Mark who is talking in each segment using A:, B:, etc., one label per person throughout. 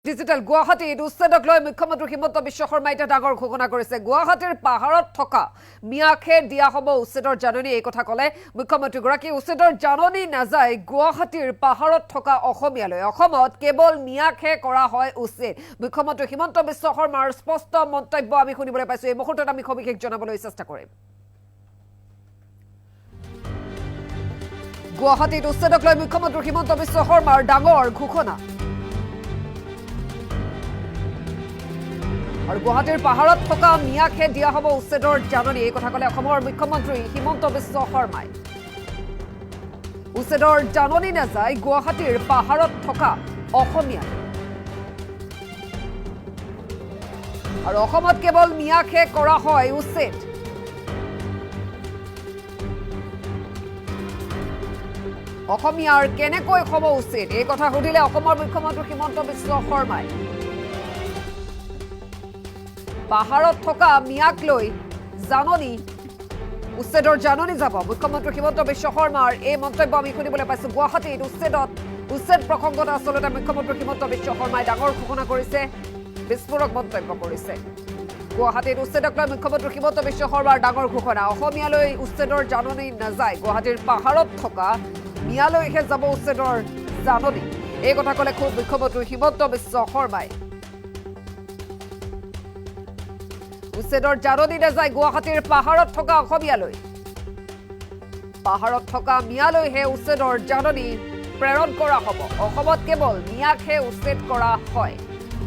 A: Digital গুৱাহাটীত উচ্ছেদক লৈ মুখ্যমন্ত্ৰী হিমন্ত বিশ্ব শৰ্মাই এটা ডাঙৰ ঘোষণা কৰিছে। গুৱাহাটীৰ পাহাৰত থকা মিয়াখে দিয়া হ'ব উচ্ছেদৰ জাননী। এই কথা ক'লে মুখ্যমন্ত্ৰীগৰাকী। উচ্ছেদৰ জাননী নাযায় গুৱাহাটীৰ পাহাৰত থকা অসমীয়ালৈ। অসমত কেৱল মিয়াখে কৰা হয় উচ্ছেদ। মুখ্যমন্ত্ৰী হিমন্ত বিশ্ব শৰ্মাৰ স্পষ্ট মন্তব্য আমি শুনিবলৈ পাইছোঁ। এই মুহূৰ্তত আমি সবিশেষ জনাবলৈ চেষ্টা কৰিম। গুৱাহাটীত উচ্ছেদক লৈ মুখ্যমন্ত্ৰী হিমন্ত বিশ্ব শৰ্মাৰ ডাঙৰ ঘোষণা। আৰু গুৱাহাটীৰ পাহাৰত থকা মিয়াখে দিয়া হ'ব উচ্ছেদৰ জাননী। এই কথা ক'লে অসমৰ মুখ্যমন্ত্ৰী হিমন্ত বিশ্ব শৰ্মাই। উচ্ছেদৰ জাননী নাযায় গুৱাহাটীৰ পাহাৰত থকা অসমীয়া। আৰু অসমত কেৱল মিয়াখে কৰা হয় উচ্ছেদ। অসমীয়াৰ কেনেকৈ হ'ব উচ্ছেদ, এই কথা সুধিলে অসমৰ মুখ্যমন্ত্ৰী হিমন্ত বিশ্ব শৰ্মাই। পাহাৰত থকা মিয়াক লৈ জাননী, উচ্ছেদৰ জাননী যাব। মুখ্যমন্ত্ৰী হিমন্ত বিশ্ব শৰ্মাৰ এই মন্তব্য আমি শুনিবলৈ পাইছোঁ। গুৱাহাটীত উচ্ছেদ প্ৰসংগত আচলতে মুখ্যমন্ত্ৰী হিমন্ত বিশ্ব শৰ্মাই ডাঙৰ ঘোষণা কৰিছে, বিস্ফোৰক মন্তব্য কৰিছে। গুৱাহাটীত উচ্ছেদক লৈ মুখ্যমন্ত্ৰী হিমন্ত বিশ্ব শৰ্মাৰ ডাঙৰ ঘোষণা। অসমীয়ালৈ উচ্ছেদৰ জাননী নাযায়, গুৱাহাটীৰ পাহাৰত থকা মিয়ালৈহে যাব উচ্ছেদৰ জাননী। এই কথা ক'লে খুব মুখ্যমন্ত্ৰী হিমন্ত বিশ্ব শৰ্মাই। উচ্ছেদৰ জাননী নাযায় গুৱাহাটীৰ পাহাৰত থকা অসমীয়ালৈ। পাহাৰত থকা মিয়ালৈহে উচ্ছেদৰ জাননী প্ৰেৰণ কৰা হ'ব। অসমত কেৱল মিয়াকহে উচ্ছেদ কৰা হয়।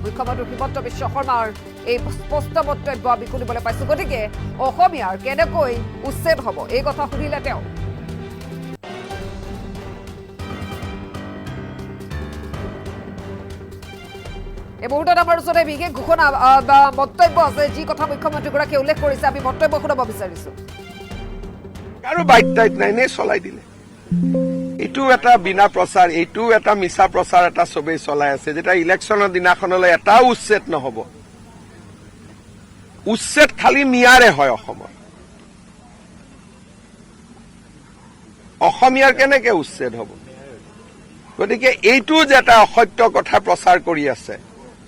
A: মুখ্যমন্ত্ৰী হিমন্ত বিশ্ব শৰ্মাৰ এই স্পষ্ট মন্তব্য আমি শুনিবলৈ পাইছোঁ। গতিকে অসমীয়াৰ কেনেকৈ উচ্ছেদ হ'ব, এই কথা শুনিলে তেওঁ। এই মুহূৰ্তত আমাৰ ওচৰতে বিশেষ ঘোষণা বা মন্তব্য আছে, যি কথা মুখ্যমন্ত্ৰীগৰাকীয়ে উল্লেখ কৰিছে। আমি মন্তব্য শুনাব বিচাৰিছোঁ।
B: কাৰো বাইক নাই নে চলাই দিলে। এইটো এটা বিনা প্ৰচাৰ, এইটো এটা মিছা প্ৰচাৰ এটা চবেই চলাই আছে। যেতিয়া ইলেকশ্যনৰ দিনাখনলৈ এটাও উচ্ছেদ নহব। উচ্ছেদ খালি মিয়াৰে হয় অসমত। অসমীয়াৰ কেনেকে উচ্ছেদ হব? গতিকে এইটো যে এটা অসত্য কথা প্ৰচাৰ কৰি আছে,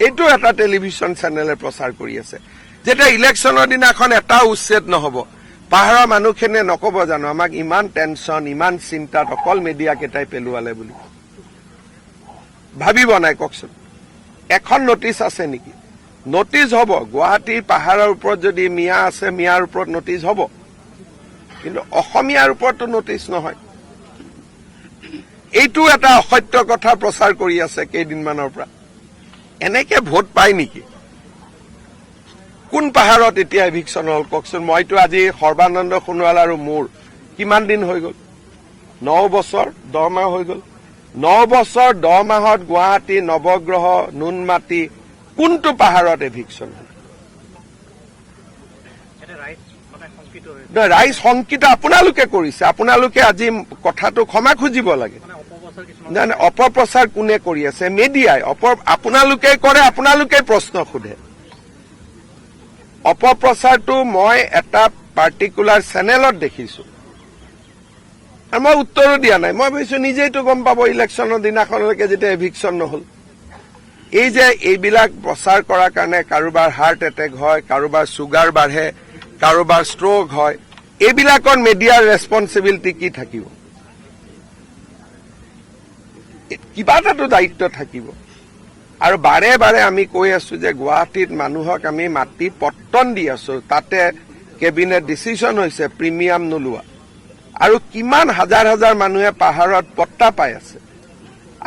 B: এইটো এটা টেলিভিছন চেনেলে প্ৰচাৰ কৰি আছে। যেতিয়া ইলেকশ্যনৰ দিনাখন এটাও উচ্ছেদ নহব, পাহাৰৰ মানুহখিনিয়ে নকব জানো আমাক ইমান টেনচন, ইমান চিন্তাত অকল মিডিয়া কেইটাই পেলোৱালে বুলি? ভাবিব নাই কওকচোন? এখন নটিচ আছে নেকি? নটিচ হ'ব। গুৱাহাটীৰ পাহাৰৰ ওপৰত যদি মিয়া আছে, মিয়াৰ ওপৰত নটিচ হ'ব, কিন্তু অসমীয়াৰ ওপৰতো নটিচ নহয়। এইটো এটা অসত্য কথা প্ৰচাৰ কৰি আছে কেইদিনমানৰ পৰা। এনেকে ভোট পায় নেকি? কোন পাহাৰত এতিয়া এভিকশ্যন হ'ল কওকচোন? মইতো আজি সৰ্বানন্দ সোণোৱাল আৰু মোৰ কিমান দিন হৈ গ'ল? 9 বছৰ 10 মাহ হৈ গ'ল। 9 বছৰ 10 মাহত গুৱাহাটী, নৱগ্ৰহ, নুনমাটি কোনটো পাহাৰত এভিকশ্যন হ'ল? ৰাইজ শংকিত আপোনালোকে কৰিছে। আপোনালোকে আজি কথাটো ক্ষমা খুজিব লাগে। অপপ্ৰচাৰ কোনে কৰি আছে? মিডিয়াই। আপোনালোকে কৰে, আপোনালোকে প্ৰশ্ন সোধে। অপপ্ৰচাৰটো মই এটা পাৰ্টিকুলাৰ চেনেলত দেখিছো আৰু মই উত্তৰো দিয়া নাই। মই ভাবিছো নিজেইতো গম পাব ইলেকশ্যনৰ দিনাখনলৈকে যেতিয়া এভিকশ্যন নহল। এই যে এইবিলাক প্ৰচাৰ কৰাৰ কাৰণে কাৰোবাৰ হাৰ্ট এটেক হয়, কাৰোবাৰ চুগাৰ বাঢ়ে, কাৰোবাৰ ষ্ট্ৰোক হয়, এইবিলাকৰ মিডিয়াৰ ৰেছপনচিবিলিটি কি থাকিব? কিবা এটাতো দায়িত্ব থাকিব। আৰু বাৰে বাৰে আমি কৈ আছো যে গুৱাহাটীত মানুহক আমি মাটি পট্টন দি আছো, তাতে কেবিনেট ডিচিছন হৈছে প্ৰিমিয়াম নোলোৱা। আৰু কিমান হাজাৰ হাজাৰ মানুহে পাহাৰত পট্টা পাই আছে,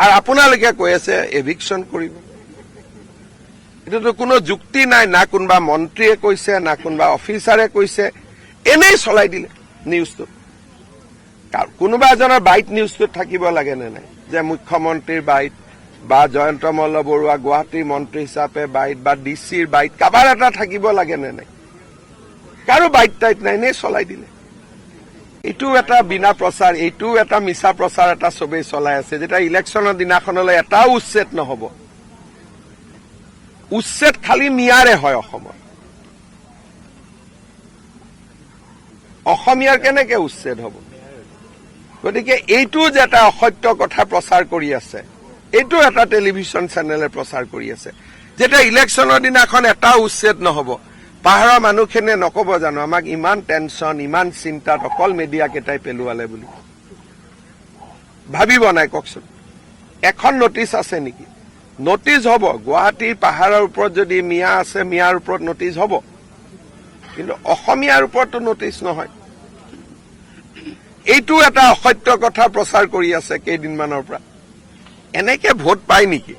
B: আৰু আপোনালোকে কৈ আছে এভিকশ্যন কৰিব। এইটোতো কোনো যুক্তি নাই। না কোনোবা মন্ত্ৰীয়ে কৈছে, না কোনোবা অফিচাৰে কৈছে, এনেই চলাই দিলে নিউজটো। কোনোবা এজনৰ বাইট নিউজটোত থাকিব লাগে নে নাই? যে মুখ্যমন্ত্ৰীৰ বাইট বা জয়ন্ত মল্ল বৰুৱা গুৱাহাটীৰ মন্ত্ৰী হিচাপে বাইট বা ডিচিৰ বাইট কাবাৰ এটা থাকিব লাগে নে নাই? কাৰো বাইট নাই নে চলাই দিলে। এইটো এটা বিনা প্ৰচাৰ, এইটো এটা মিছা প্ৰচাৰ এটা চবেই চলাই আছে। যেতিয়া ইলেকশ্যনৰ দিনাখনলৈ এটাও উচ্ছেদ নহব। উচ্ছেদ খালি মিয়াৰে হয় অসমত। অসমীয়াৰ কেনেকে উচ্ছেদ হব? গতিকে এইটো যে এটা অসত্য কথা প্ৰচাৰ কৰি আছে, এইটো এটা টেলিভিছন চেনেলে প্ৰচাৰ কৰি আছে যেতিয়া ইলেকশ্যনৰ দিনাখন এটা উচ্ছেদ নহব পাহাৰৰ মানুহখিনিয়ে নকব জানো আমাক ইমান টেনচন ইমান চিন্তাত অকল মিডিয়া কেইটাই পেলোৱালে বুলি ভাবিব নাই কওকচোন এখন নটিচ আছে নেকি নটিচ হ'ব গুৱাহাটীৰ পাহাৰৰ ওপৰত যদি মিয়া আছে মিয়াৰ ওপৰত নটিচ হ'ব কিন্তু অসমীয়াৰ ওপৰতো নটিচ নহয় এইটো এটা অসত্য কথা প্ৰচাৰ কৰি আছে কেইদিনমানৰ পৰা এনেকে ভোট পায় নেকি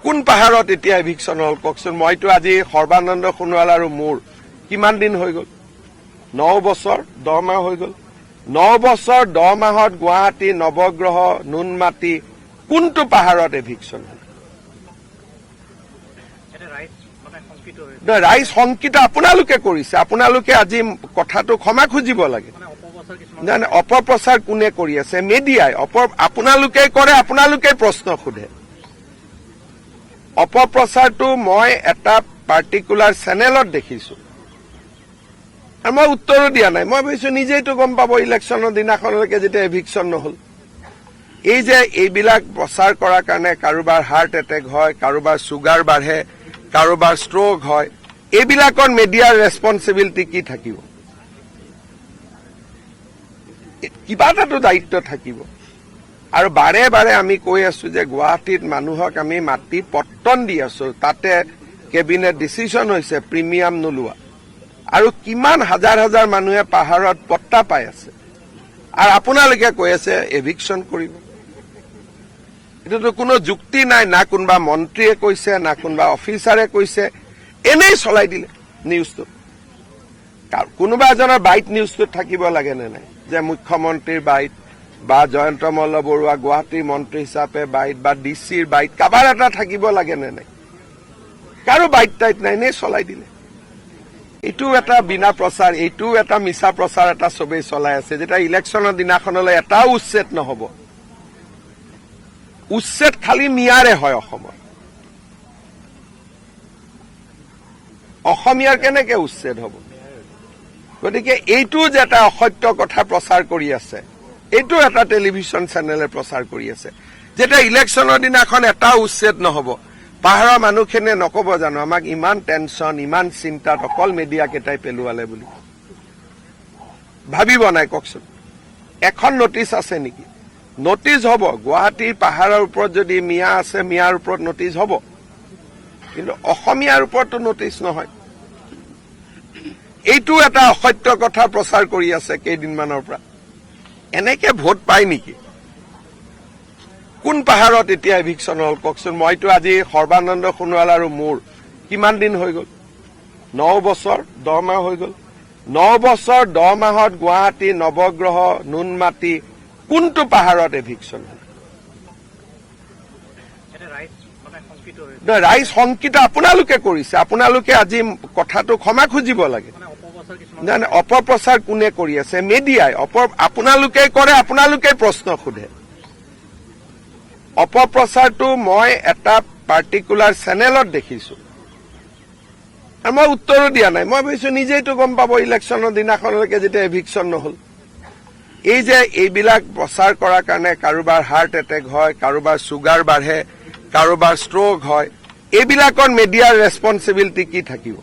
B: কোন পাহাৰত এতিয়া এভিকশ্যন হল কওকচোন মইতো আজি সৰ্বানন্দ সোণোৱাল আৰু মোৰ কিমান দিন হৈ গ'ল 9 বছৰ 10 মাহ হৈ গ'ল 9 বছৰ 10 মাহত গুৱাহাটী নৱগ্ৰহ নুনমাটি কোনটো পাহাৰত এভিকশ্যন হল ৰাইজ শংকিত আপোনালোকে কৰিছে আপোনালোকে আজি কথাটো ক্ষমা খুজিব লাগে জানে অপপ্ৰচাৰ কোনে কৰি আছে মিডিয়াই আপোনালোকে কৰে আপোনালোকে প্ৰশ্ন সোধে অপপ্ৰচাৰটো মই এটা পাৰ্টিকুলাৰ চেনেলত দেখিছো আৰু মই উত্তৰো দিয়া নাই মই ভাবিছো নিজেইতো গম পাব ইলেকশ্যনৰ দিনাখনলৈকে যেতিয়া এভিকশ্যন নহল এই যে এইবিলাক প্ৰচাৰ কৰাৰ কাৰণে কাৰোবাৰ হাৰ্ট এটেক হয় কাৰোবাৰ চুগাৰ বাঢ়ে কাৰোবাৰ ষ্ট্ৰোক হয় এইবিলাকৰ মিডিয়াৰ ৰেছপন্সিবিলিটি কি থাকিব কিবা এটাতো দায়িত্ব থাকিব আৰু বাৰে বাৰে আমি কৈ আছো যে গুৱাহাটীত মানুহক আমি মাটি পট্টন দি আছো তাতে কেবিনেট ডিচিছন হৈছে প্ৰিমিয়াম নোলোৱা আৰু কিমান হাজাৰ হাজাৰ মানুহে পাহাৰত পট্টা পাই আছে আৰু আপোনালোকে কৈ আছে এভিকশ্যন কৰিব এটোতো কোনো যুক্তি নাই না কোনোবা মন্ত্ৰীয়ে কৈছে না কোনোবা অফিচাৰে কৈছে এনেই চলাই দিলে নিউজটো কোনোবা এজনৰ বাইট নিউজটোত থাকিব লাগে নে নাই যে মুখ্যমন্ত্ৰীৰ বাইট বা জয়ন্ত মল্ল বৰুৱা গুৱাহাটীৰ মন্ত্ৰী হিচাপে বাইট বা ডিচিৰ বাইট কাবাৰ এটা থাকিব লাগে নে নাই কাৰো বাইট টাইট নাই নে চলাই দিলে এইটো এটা বিনা প্ৰচাৰ এইটো এটা মিছা প্ৰচাৰ এটা চবেই চলাই আছে যেতিয়া ইলেকশ্যনৰ দিনাখনলৈ এটাও উচ্ছেদ নহব উচ্ছেদ খালি মিয়াৰে হয় অসমীয়াৰ কেনেকে উচ্ছেদ হ'ব গতিকে এইটো যে এটা অসত্য কথা প্ৰচাৰ কৰি আছে এইটো এটা টেলিভিছন চেনেলে প্ৰচাৰ কৰি আছে যেতিয়া ইলেকশ্যনৰ দিনাখন এটা উচ্ছেদ নহব পাহাৰৰ মানুহখিনিয়ে নকব জানো আমাক ইমান টেনচন ইমান চিন্তাত অকল মিডিয়া কেইটাই পেলোৱালে বুলি ভাবিব নাই কওকচোন এখন নটিচ আছে নেকি নটিচ হ'ব গুৱাহাটীৰ পাহাৰৰ ওপৰত যদি মিয়া আছে মিয়াৰ ওপৰত নটিচ হ'ব কিন্তু অসমীয়াৰ ওপৰতো নটিচ নহয় এইটো এটা অসত্য কথা প্ৰচাৰ কৰি আছে কেইদিনমানৰ পৰা এনেকে ভোট পায় নেকি কোন পাহাৰত এতিয়া এভিকশ্যন হল কওকচোন মইতো আজি সৰ্বানন্দ সোণোৱাল আৰু মোৰ কিমান দিন হৈ গ'ল 9 বছৰ 10 মাহ হৈ গ'ল 9 বছৰ 10 মাহত গুৱাহাটী নৱগ্ৰহ নুনমাটি কোনটো পাহাৰত এভিকশ্যন হল ৰাইজ শংকিত আপোনালোকে কৰিছে আপোনালোকে আজি কথাটো ক্ষমা খুজিব লাগে জানে অপপ্ৰচাৰ কোনে কৰি আছে মিডিয়াই আপোনালোকে কৰে আপোনালোকে প্ৰশ্ন সোধে অপপ্ৰচাৰটো মই এটা পাৰ্টিকুলাৰ চেনেলত দেখিছো আৰু মই উত্তৰো দিয়া নাই মই ভাবিছো নিজেইতো গম পাব ইলেকশ্যনৰ দিনাখনলৈকে যেতিয়া এভিকশ্যন নহল এই যে এইবিলাক প্ৰচাৰ কৰাৰ কাৰণে কাৰোবাৰ হাৰ্ট এটেক হয় কাৰোবাৰ চুগাৰ বাঢ়ে কাৰোবাৰ ষ্ট্ৰোক হয় এইবিলাকৰ মিডিয়াৰ ৰেছপন্সিবিলিটি কি থাকিব